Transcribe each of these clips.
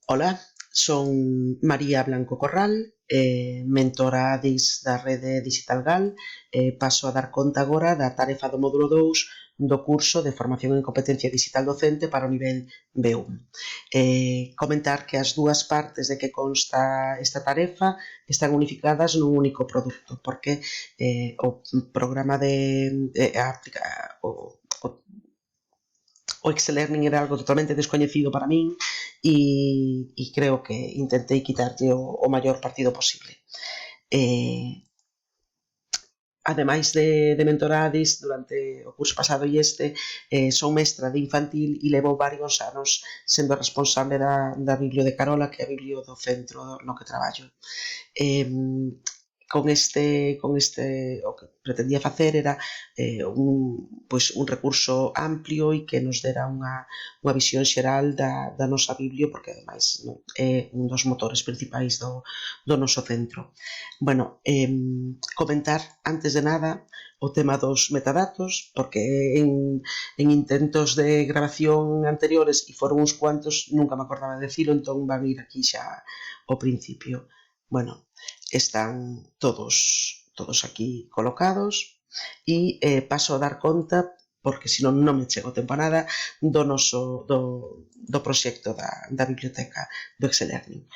Ola, son María Blanco Corral, mentora ADIS da Rede Digital GAL. Paso a dar conta agora da tarefa do módulo 2 do curso de Formación en Competencia Digital Docente para o nivel B1. Comentar que as dúas partes de que consta esta tarefa están unificadas nun único produto, porque o programa de o Excel-Learning era algo totalmente descoñecido para min e creo que intentei quitarlle o maior partido posible. Ademais de mentorades durante o curso pasado e son mestra de infantil e levo varios anos sendo responsable da biblio de Carola, que é a biblio do centro no que traballo. Con este o que pretendía facer era un recurso amplio e que nos dera unha visión xeral da nosa biblio, porque ademais é un dos motores principais do noso centro. Bueno, comentar antes de nada o tema dos metadatos, porque en intentos de grabación anteriores, e foron uns cuantos, nunca me acordaba de decirlo, entón van ir aquí xa ao principio. Bueno, están todos aquí colocados e paso a dar conta, porque senón non me chego tempo a nada, do proxecto da biblioteca do Excel-Learning.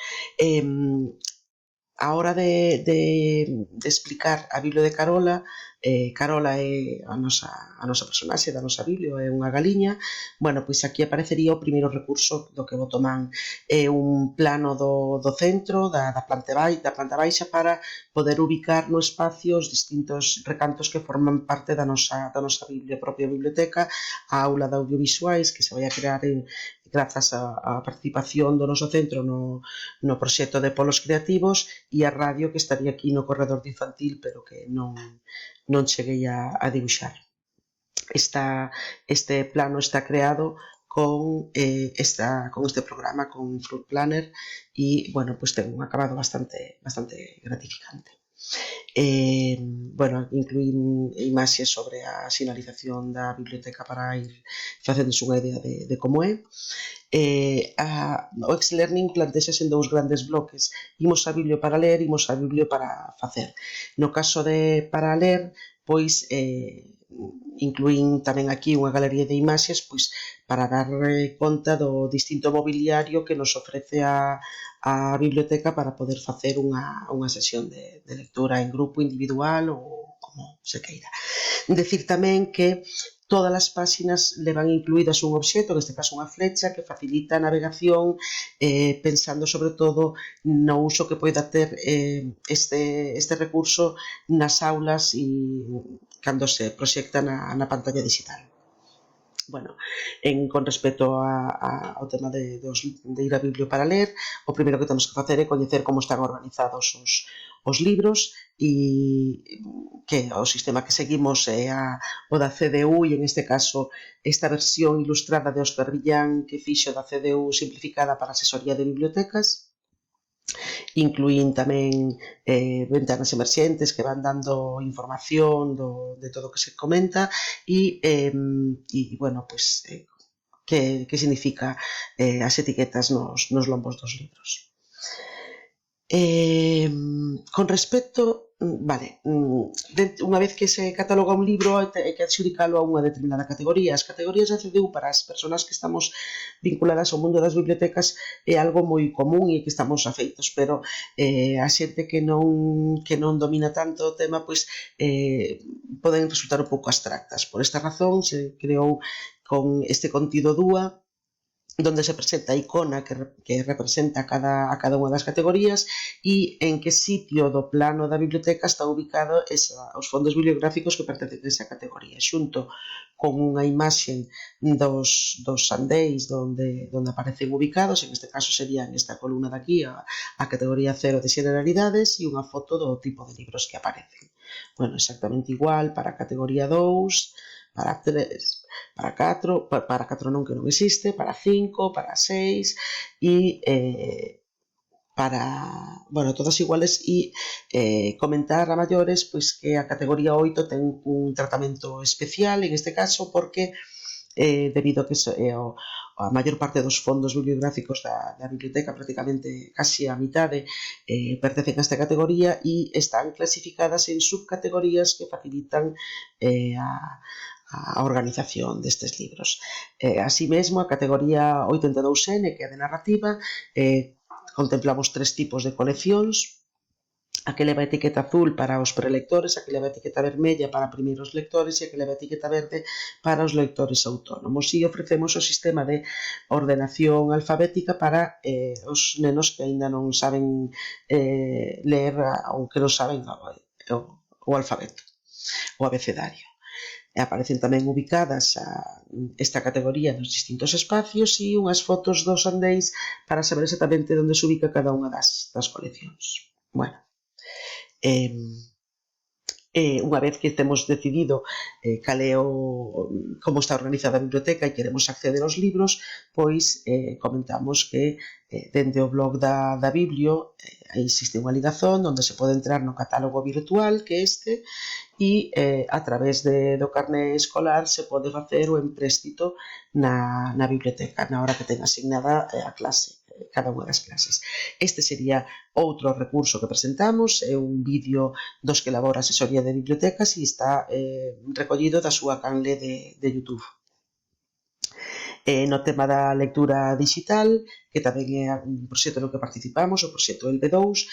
A hora de explicar a biblio de Carola, Carola é a nosa personaxe da nosa biblio, é unha galiña. Bueno, pois aquí aparecería o primeiro recurso do que boto man. É un plano do centro, da planta baixa, para poder ubicar no espacio os distintos recantos que forman parte da nosa biblio, a propia biblioteca, a aula de audiovisuais que se vai a crear grazas á participación do noso centro no proxecto de polos creativos, e a radio que estaría aquí no corredor de infantil, pero que non cheguei a dibuixar. Este plano está creado con este programa, con Fruit Planner, e, bueno, pues ten un acabado bastante gratificante. Bueno, incluín imaxes sobre a sinalización da biblioteca para ir facéndose unha idea de como é. O Excel-Learning plantexase en dous grandes bloques: imos a biblio para ler, imos a biblio para facer. No caso de para ler, pois incluín tamén aquí unha galería de imaxes, pois para dar conta do distinto mobiliario que nos ofrece a biblioteca para poder facer unha sesión de lectura en grupo, individual ou como se queira. Decir tamén que todas as páxinas levan incluídas un obxecto, neste caso unha flecha, que facilita a navegación, pensando sobre todo no uso que poida ter este recurso nas aulas e cando se proxecta na pantalla digital. Bueno, con respecto ao tema de ir á biblio para ler, o primeiro que temos que facer é coñecer como están organizados os libros, e que o sistema que seguimos é o da CDU, e en este caso esta versión ilustrada de Óscar Villán que fixo da CDU simplificada para a asesoría de bibliotecas. Incluín tamén ventanas emerxentes que van dando información de todo o que se comenta, e bueno, pois que significa as etiquetas nos lombos dos libros. Con respecto, vale, unha vez que se cataloga un libro hai que adxudicalo a unha determinada categoría. As categorías da CDU para as persoas que estamos vinculadas ao mundo das bibliotecas é algo moi común e que estamos afeitos, pero a xente que non domina tanto o tema, pois poden resultar un pouco abstractas. Por esta razón se creou con este contido DUA, donde se presenta a icona que representa a cada unha das categorías e en que sitio do plano da biblioteca está ubicado os fondos bibliográficos que pertencen a esa categoría, xunto con unha imaxe dos andéis donde aparecen ubicados. En este caso sería en esta columna de aquí a categoría 0 de xeneralidades, e unha foto do tipo de libros que aparecen. Bueno, exactamente igual para a categoría 2, para 3, para 4, para 4 non, que non existe, para 5, para 6 e para, bueno, todas iguales. E comentar a maiores pois que a categoría 8 ten un tratamento especial en este caso, porque debido a que a maior parte dos fondos bibliográficos da biblioteca, prácticamente casi a mitade, pertencen a esta categoría e están clasificadas en subcategorías que facilitan a organización destes libros. Así mesmo, a categoría 82N, que é de narrativa, contemplamos 3 tipos de coleccións: a que leva a etiqueta azul para os prelectores, a que leva a etiqueta vermella para primeiros lectores e a que leva a etiqueta verde para os lectores autónomos. E ofrecemos o sistema de ordenación alfabética para os nenos que aínda non saben ler ou que non saben o alfabeto, o abecedario. Aparecen tamén ubicadas esta categoría nos distintos espacios e unhas fotos dos andeis para saber exactamente onde se ubica cada unha das coleccións. Bueno, unha vez que temos decidido cal é como está organizada a biblioteca e queremos acceder aos libros, pois comentamos que dende o blog da Biblio existe unha ligazón onde se pode entrar no catálogo virtual, que é este, e a través do carné escolar se pode facer o empréstito na biblioteca na hora que ten asignada a clase, cada unha das clases. Este sería outro recurso que presentamos, é un vídeo dos que elabora a Asesoría de Bibliotecas e está recollido da súa canle de YouTube. No tema da lectura digital, que tamén é un proxecto no que participamos, o proxecto LB2,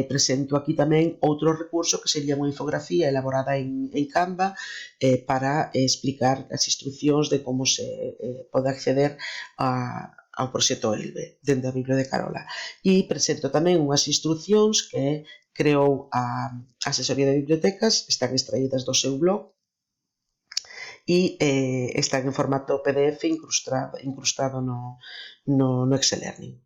presento aquí tamén outro recurso que sería unha infografía elaborada en Canva para explicar as instruccións de como se pode acceder ao proxecto ELBE dende a Biblio de Carola. E presento tamén unhas instruccións que creou a Asesoría de Bibliotecas, están extraídas do seu blog, e están en formato PDF incrustado no Excel Learning.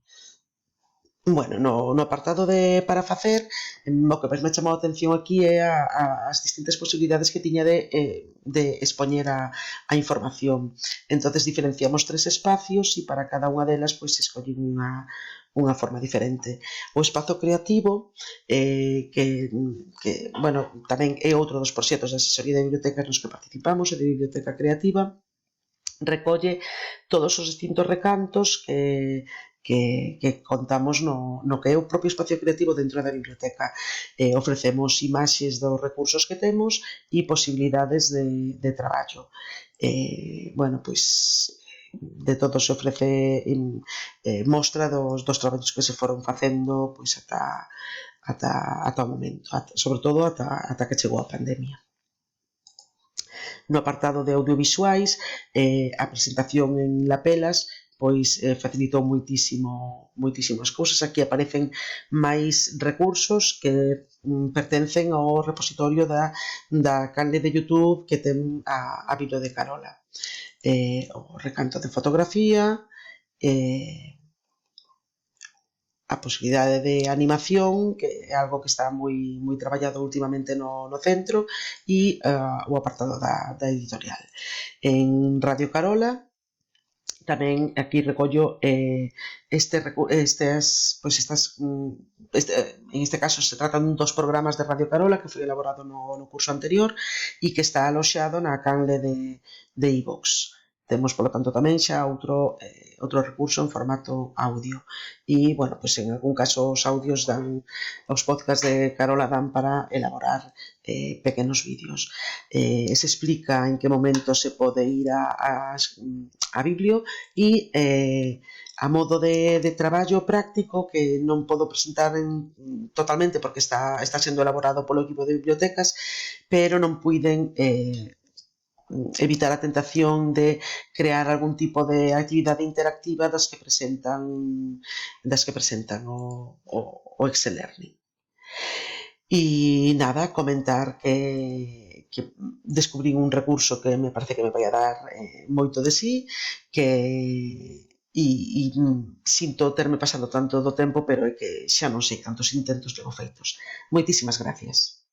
Bueno, no apartado para facer, o que máis me chamou a atención aquí é as distintas posibilidades que tiña de expoñer a información. Entonces diferenciamos 3 espacios e para cada unha delas pois escollín unha forma diferente. O espazo creativo, que bueno, tamén é outro dos proxectos da Asesoría de Bibliotecas nos que participamos, e de Biblioteca Creativa, recolle todos os distintos recantos que contamos no que é o propio espacio creativo dentro da biblioteca. Ofrecemos imaxes dos recursos que temos e posibilidades de traballo. Bueno, pois de todo se ofrece mostra dos traballos que se foron facendo pois ata o momento, sobre todo ata que chegou a pandemia. No apartado de audiovisuais, a presentación en lapelas pois facilitou moitísimo as cousas. Aquí aparecen máis recursos que pertencen ao repositorio da canle de YouTube que ten a Biblio de Carola. O recanto de fotografía, a posibilidade de animación, que é algo que está moi traballado últimamente no centro, e o apartado da editorial. En Radio Carola tamén aquí recollo en este caso se tratan dos programas de Radio Carola que foi elaborado no curso anterior e que está aloxado na canle de iVoox. Temos, polo tanto, tamén xa outro recurso en formato audio. E, bueno, pois en algún caso os podcast de Carola dan para elaborar pequenos vídeos. Se explica en que momento se pode ir a Biblio e a modo de traballo práctico que non podo presentar totalmente porque está sendo elaborado polo equipo de bibliotecas, pero non puiden evitar a tentación de crear algún tipo de actividade interactiva das que presentan o Excel Learning. E nada, comentar que descubrín un recurso que me parece que me vai a dar moito de sí, que sinto terme pasado tanto do tempo, pero é que xa non sei cantos intentos levo feitos. Moitísimas gracias.